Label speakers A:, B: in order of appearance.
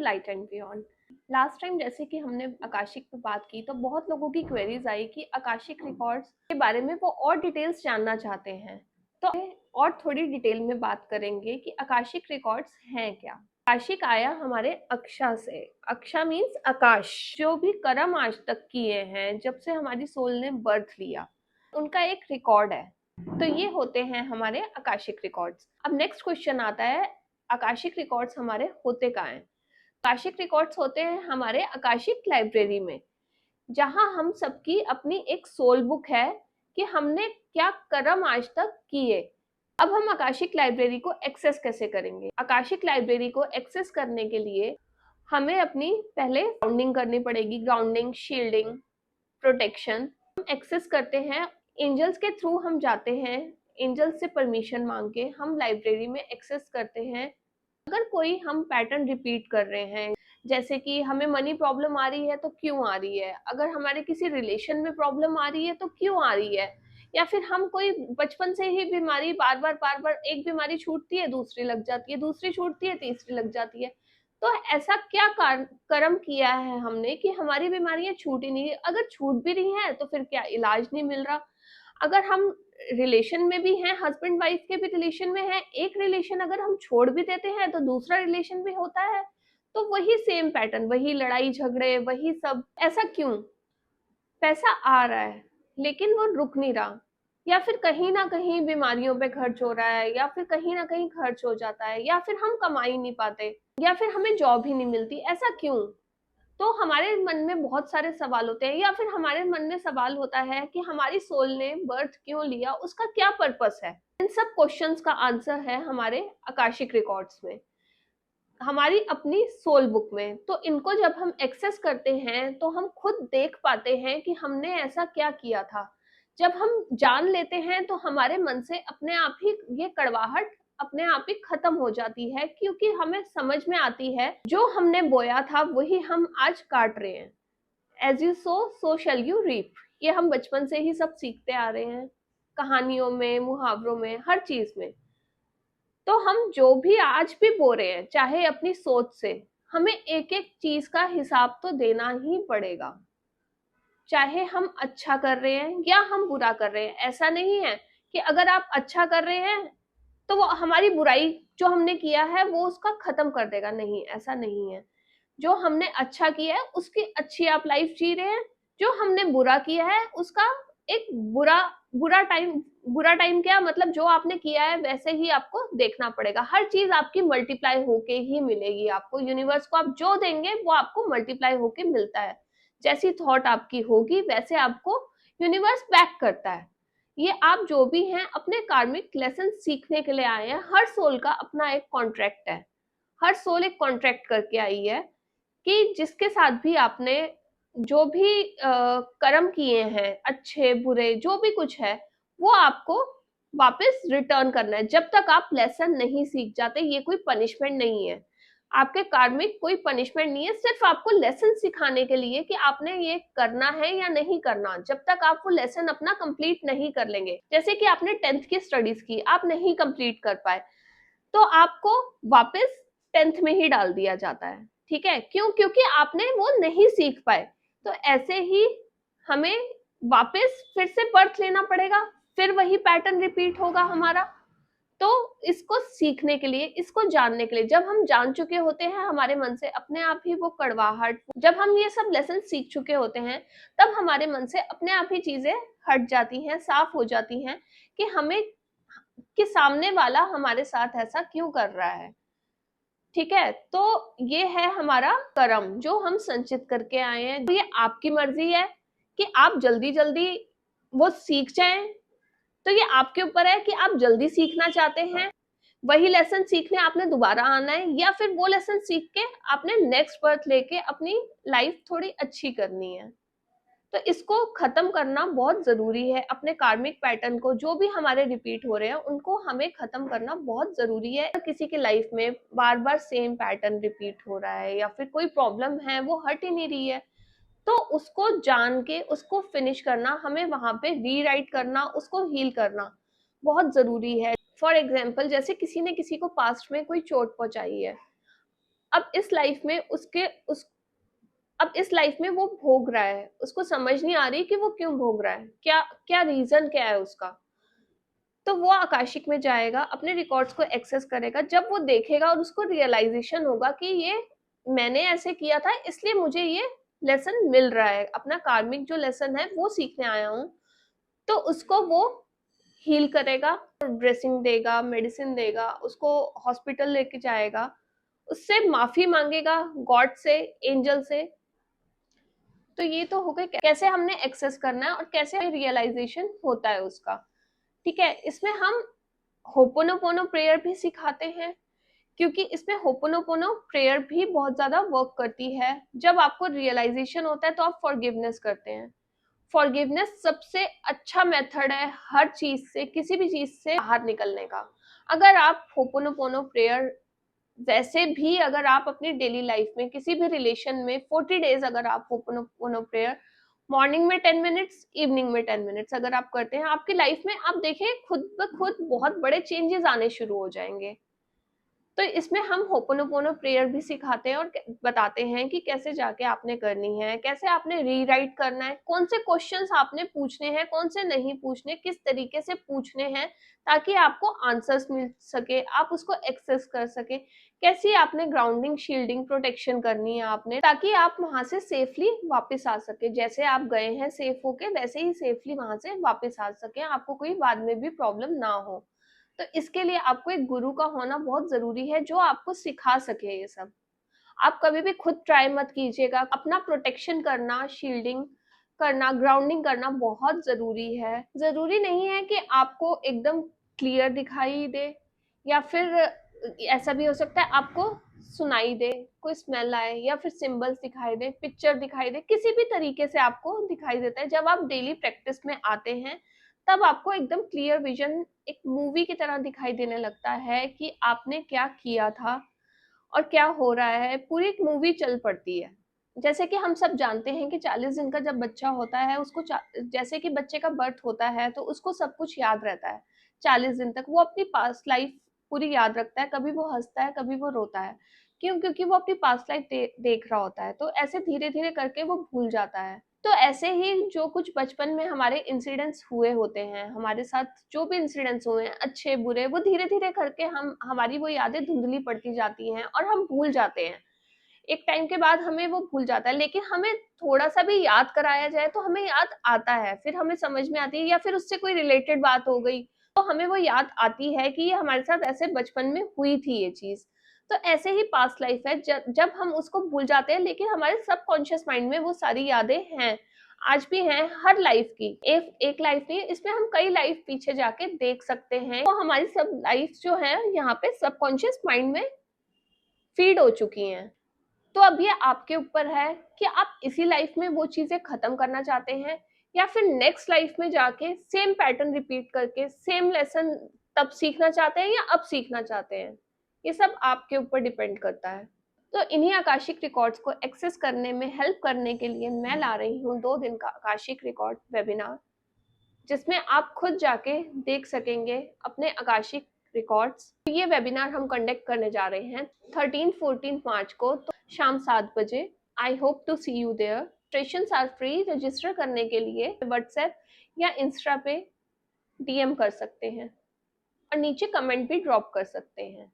A: Light and beyond. Last time जैसे कि हमने आकाशिक पे बात की तो बहुत लोगों की क्वेरीज आई कि आकाशिक रिकॉर्ड्स के बारे में वो और डिटेल्स जानना चाहते हैं। तो और थोड़ी डिटेल में बात करेंगे कि आकाशिक रिकॉर्ड्स हैं क्या। आकाशिक आया हमारे अक्षा से। अक्षा मीन्स आकाश। जो भी कर्म आज तक किए हैं जब से हमारी सोल ने बर्थ लिया उनका एक रिकॉर्ड है। तो ये होते हैं हमारे आकाशिक रिकॉर्ड्स। अब नेक्स्ट क्वेश्चन आता है आकाशिक रिकॉर्ड्स हमारे होते कहाँ हैं। आकाशिक रिकॉर्ड्स होते हैं हमारे आकाशिक लाइब्रेरी में, जहां हम सबकी अपनी एक सोल बुक है कि हमने क्या कर्म आज तक किए। अब हम आकाशिक लाइब्रेरी को एक्सेस कैसे करेंगे। आकाशिक लाइब्रेरी को एक्सेस करने के लिए हमें अपनी पहले ग्राउंडिंग करनी पड़ेगी। ग्राउंडिंग, शील्डिंग, प्रोटेक्शन हम एक्सेस करते हैं। एंजल्स के थ्रू हम जाते हैं, एंजल्स से परमिशन मांग के हम लाइब्रेरी में एक्सेस करते हैं। अगर कोई हम पैटर्न रिपीट कर रहे हैं, जैसे कि हमें मनी प्रॉब्लम आ रही है तो क्यों आ रही है, अगर हमारे किसी रिलेशन में प्रॉब्लम आ रही है तो क्यों आ रही है, या फिर हम कोई बचपन से ही बीमारी बार बार एक बीमारी छूटती है दूसरी लग जाती है, दूसरी छूटती है तीसरी लग जाती है। तो ऐसा क्या कर्म किया है हमने कि हमारी बीमारियां छूट ही नहीं। अगर छूट भी रही है तो फिर क्या इलाज नहीं मिल रहा। अगर हम रिलेशन में भी हैं, हस्बैंड वाइफ के भी रिलेशन में है, एक रिलेशन अगर हम छोड़ भी देते हैं तो दूसरा रिलेशन भी होता है। तो वही सेम पैटर्न, वही लड़ाई झगड़े, वही सब। ऐसा क्यों? पैसा आ रहा है लेकिन वो रुक नहीं रहा, या फिर कहीं ना कहीं बीमारियों पे खर्च हो रहा है, या फिर कहीं ना कहीं खर्च हो जाता है, या फिर हम कमा ही नहीं पाते, या फिर हमें जॉब ही नहीं मिलती। ऐसा क्यों? तो हमारे मन में बहुत सारे सवाल होते हैं, या फिर हमारे मन में सवाल होता है कि हमारी सोल ने बर्थ क्यों लिया, उसका क्या पर्पस है। इन सब क्वेश्चंस का आंसर है हमारे आकाशिक रिकॉर्ड्स में, हमारी अपनी सोल बुक में। तो इनको जब हम एक्सेस करते हैं तो हम खुद देख पाते हैं कि हमने ऐसा क्या किया था। जब हम जान लेते हैं तो हमारे मन से अपने आप ही ये कड़वाहट अपने आप ही खत्म हो जाती है, क्योंकि हमें समझ में आती है जो हमने बोया था वही हम आज काट रहे हैं। As you sow shall you reap. ये हम बचपन से ही सब सीखते आ रहे हैं, कहानियों में, मुहावरों में, हर चीज में। तो हम जो भी आज भी बो रहे हैं, चाहे अपनी सोच से, हमें एक एक चीज का हिसाब तो देना ही पड़ेगा। चाहे हम अच्छा कर रहे हैं या हम बुरा कर रहे हैं। ऐसा नहीं है कि अगर आप अच्छा कर रहे हैं तो वो हमारी बुराई जो हमने किया है वो उसका खत्म कर देगा। नहीं, ऐसा नहीं है। जो हमने अच्छा किया है उसकी अच्छी आप लाइफ जी रहे हैं। जो हमने बुरा किया है उसका एक बुरा बुरा टाइम क्या मतलब, जो आपने किया है वैसे ही आपको देखना पड़ेगा। हर चीज आपकी मल्टीप्लाई होके ही मिलेगी आपको। यूनिवर्स को आप जो देंगे वो आपको मल्टीप्लाई होके मिलता है। जैसी थॉट आपकी होगी वैसे आपको यूनिवर्स बैक करता है। ये आप जो भी हैं अपने कार्मिक लेसन सीखने के लिए आए हैं। हर सोल का अपना एक कॉन्ट्रैक्ट है। हर सोल एक कॉन्ट्रैक्ट करके आई है कि जिसके साथ भी आपने जो भी कर्म किए हैं, अच्छे बुरे जो भी कुछ है, वो आपको वापस रिटर्न करना है। जब तक आप लेसन नहीं सीख जाते, ये कोई पनिशमेंट नहीं है। आपके कार्मिक कोई पनिशमेंट नहीं है, सिर्फ आपको लेसन सिखाने के लिए कि आपने ये करना है या नहीं करना। जब तक आप वो लेसन अपना कंप्लीट नहीं कर लेंगे, जैसे कि आपने 10th की स्टडीज की, आप नहीं कंप्लीट कर पाए, तो आपको वापस 10th में ही डाल दिया जाता है। ठीक है, क्यों? क्योंकि आपने वो नहीं सीख पाए। तो ऐसे ही हमें वापस फिर से बर्थ लेना पड़ेगा, फिर वही पैटर्न रिपीट होगा हमारा। तो इसको सीखने के लिए, इसको जानने के लिए, जब हम जान चुके होते हैं हमारे मन से अपने आप ही वो कड़वाहट, जब हम ये सब लेसन सीख चुके होते हैं तब हमारे मन से अपने आप ही चीजें हट जाती हैं, साफ हो जाती हैं कि हमें कि सामने वाला हमारे साथ ऐसा क्यों कर रहा है। ठीक है, तो ये है हमारा कर्म जो हम संचित करके आए हैं। तो ये आपकी मर्जी है कि आप जल्दी जल्दी वो सीख जाएं। तो ये आपके ऊपर है कि आप जल्दी सीखना चाहते हैं, वही लेसन सीखने आपने दोबारा आना है, या फिर वो लेसन सीख के आपने नेक्स्ट बर्थ लेके अपनी लाइफ थोड़ी अच्छी करनी है। तो इसको खत्म करना बहुत जरूरी है। अपने कार्मिक पैटर्न को जो भी हमारे रिपीट हो रहे हैं उनको हमें खत्म करना बहुत जरूरी है। किसी की लाइफ में बार बार सेम पैटर्न रिपीट हो रहा है या फिर कोई प्रॉब्लम है वो हट ही नहीं रही है, तो उसको जान के उसको फिनिश करना, हमें वहां पे रीराइट करना, उसको हील करना बहुत जरूरी है। फॉर एग्जाम्पल, जैसे किसी ने किसी को पास्ट में कोई चोट पहुंचाई है, अब इस लाइफ में उसके उस अब इस लाइफ में वो भोग रहा है, उसको समझ नहीं आ रही कि वो क्यों भोग रहा है, क्या क्या रीजन क्या है उसका। तो वो आकाशिक में जाएगा, अपने रिकॉर्ड्स को एक्सेस करेगा। जब वो देखेगा और उसको रियलाइजेशन होगा कि ये मैंने ऐसे किया था इसलिए मुझे ये लेसन मिल रहा है, अपना कार्मिक जो लेसन है वो सीखने आया हूँ, तो उसको वो हील करेगा, ड्रेसिंग देगा, मेडिसिन देगा, उसको हॉस्पिटल लेके जाएगा, उससे माफी मांगेगा, गॉड से, एंजल से। तो ये तो हो गए कैसे हमने एक्सेस करना है और कैसे रियलाइजेशन होता है उसका। ठीक है, इसमें हम होपोनोपोनो प्रेयर भी सिखाते हैं, क्योंकि इसमें होपोनोपोनो प्रेयर भी बहुत ज्यादा वर्क करती है। जब आपको रियलाइजेशन होता है तो आप फॉरगिवनेस करते हैं। फॉरगिवनेस सबसे अच्छा मेथड है हर चीज से, किसी भी चीज से बाहर निकलने का। अगर आप होपोनोपोनो प्रेयर वैसे भी अगर आप अपनी डेली लाइफ में किसी भी रिलेशन में 40 डेज अगर आप होपोनोपोनो प्रेयर मॉर्निंग में 10 मिनट्स, इवनिंग में 10 मिनट्स अगर आप करते हैं, आपकी लाइफ में आप देखें खुद ब खुद बहुत बड़े चेंजेस आने शुरू हो जाएंगे। तो इसमें हम होपोनोपोनो प्रेयर भी सिखाते हैं और बताते हैं कि कैसे जाके आपने करनी है, कैसे आपने रीराइट करना है, कौन से क्वेश्चंस आपने पूछने हैं, कौन से नहीं पूछने, किस तरीके से पूछने हैं, ताकि आपको आंसर्स मिल सके, आप उसको एक्सेस कर सके। कैसी आपने ग्राउंडिंग, शील्डिंग, प्रोटेक्शन करनी है आपने, ताकि आप वहां से सेफली वापस आ सके। जैसे आप गए हैं सेफ होके, वैसे ही सेफली वहां से वापस आ सके, आपको कोई बाद में भी प्रॉब्लम ना हो। तो इसके लिए आपको एक गुरु का होना बहुत जरूरी है, जो आपको सिखा सके ये सब। आप कभी भी खुद ट्राई मत कीजिएगा। अपना प्रोटेक्शन करना, शील्डिंग करना, ग्राउंडिंग करना बहुत जरूरी है। जरूरी नहीं है कि आपको एकदम क्लियर दिखाई दे, या फिर ऐसा भी हो सकता है आपको सुनाई दे, कोई स्मेल आए, या फिर सिंबल्स दिखाई दे, पिक्चर दिखाई दे, किसी भी तरीके से आपको दिखाई देता है। जब आप डेली प्रैक्टिस में आते हैं तब आपको एकदम क्लियर विजन, एक मूवी की तरह दिखाई देने लगता है कि आपने क्या किया था और क्या हो रहा है, पूरी एक मूवी चल पड़ती है। जैसे कि हम सब जानते हैं कि 40 दिन का जब बच्चा होता है उसको जैसे कि बच्चे का बर्थ होता है तो उसको सब कुछ याद रहता है। 40 दिन तक वो अपनी पास्ट लाइफ पूरी याद रखता है, कभी वो हंसता है, कभी वो रोता है। क्यों? क्योंकि वो अपनी पास्ट लाइफ देख रहा होता है। तो ऐसे धीरे धीरे करके वो भूल जाता है। तो ऐसे ही जो कुछ बचपन में हमारे इंसिडेंट्स हुए होते हैं, हमारे साथ जो भी इंसिडेंट्स हुए हैं, अच्छे बुरे, वो धीरे धीरे करके हम हमारी वो यादें धुंधली पड़ती जाती हैं और हम भूल जाते हैं। एक टाइम के बाद हमें वो भूल जाता है, लेकिन हमें थोड़ा सा भी याद कराया जाए तो हमें याद आता है, फिर हमें समझ में आती है, या फिर उससे कोई रिलेटेड बात हो गई तो हमें वो याद आती है कि ये हमारे साथ ऐसे बचपन में हुई थी ये चीज। तो ऐसे ही पास्ट लाइफ है, जब हम उसको भूल जाते हैं, लेकिन हमारे सबकॉन्शियस माइंड में वो सारी यादें हैं, आज भी हैं। हर लाइफ की एक लाइफ नहीं, इसमें हम कई लाइफ पीछे जाके देख सकते हैं। तो हमारी सब लाइफ जो है यहाँ पे सबकॉन्शियस माइंड में फीड हो चुकी हैं। तो अब ये आपके ऊपर है कि आप इसी लाइफ में वो चीजें खत्म करना चाहते हैं, या फिर नेक्स्ट लाइफ में जाके सेम पैटर्न रिपीट करके सेम लेसन तब सीखना चाहते हैं या अब सीखना चाहते हैं। ये सब आपके ऊपर डिपेंड करता है। तो इन्हीं आकाशिक रिकॉर्ड्स को एक्सेस करने में हेल्प करने के लिए मैं ला रही हूँ 2 दिन का आकाशिक रिकॉर्ड वेबिनार, जिसमें आप खुद जाके देख सकेंगे अपने आकाशिक रिकॉर्ड्स। ये वेबिनार हम कंडक्ट करने जा रहे हैं 13-14 मार्च को, तो शाम 7 बजे। I hope to see you there. Registrations are free. Register करने के लिए व्हाट्सएप या इंस्टा पे डीएम कर सकते हैं और नीचे कमेंट भी ड्रॉप कर सकते हैं।